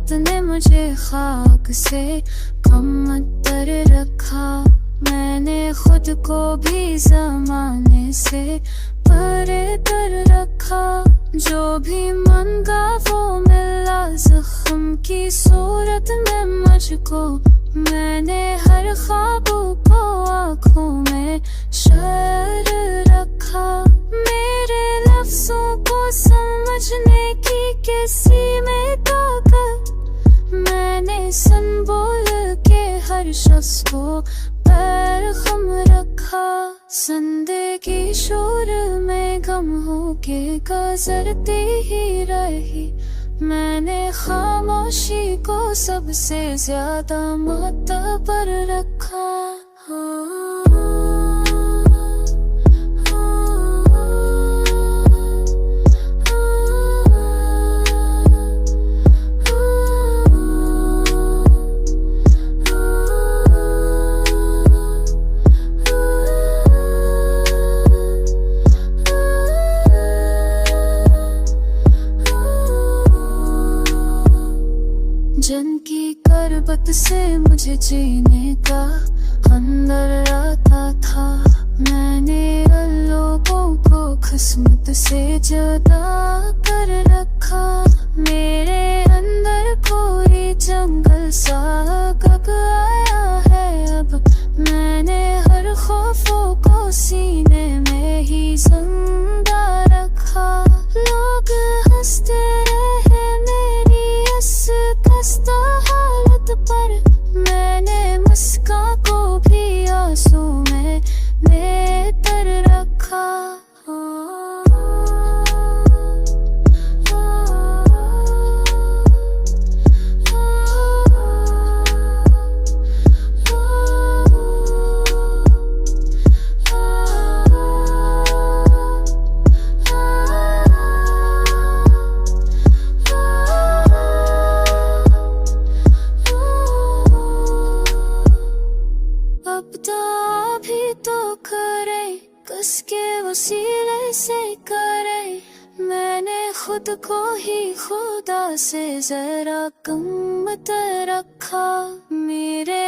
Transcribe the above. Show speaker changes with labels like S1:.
S1: वक्त ने मुझे खाक से कम तर रखा। मैंने खुद को भी ज़माने से परे कर रखा। जो भी मांगा वो मिला ज़ख्म की सूरत में मुझको। मैंने हर ख्वाब को आँखों में शायर रखा। मेरे लफ्ज़ों को समझने की किसी में ताकत। मैंने सुन बोल के हर शख्स को पैगाम रखा। जिंदगी शोर में गम हो के गुजरती ही रही। मैंने खामोशी को सबसे ज्यादा मोतबर रखा। जिनकी करबत से मुझे जीने का अंदर आता था। मैंने लोगों को किस्मत से जुदा कर रखा। मेरे अंदर कोई जंगल सा कब आया है अब। मैंने हर खौफों को सीने में ही जिंदा रखा। लोग हंसते रहे मेरी इस खस्ता हालत पर। मैंने मुस्कान को भी आंसू में बेहतर रखा। अब तो अभी तो करे कसके वसीले से करे। मैंने खुद को ही खुदा से जरा कम तर रखा। मेरे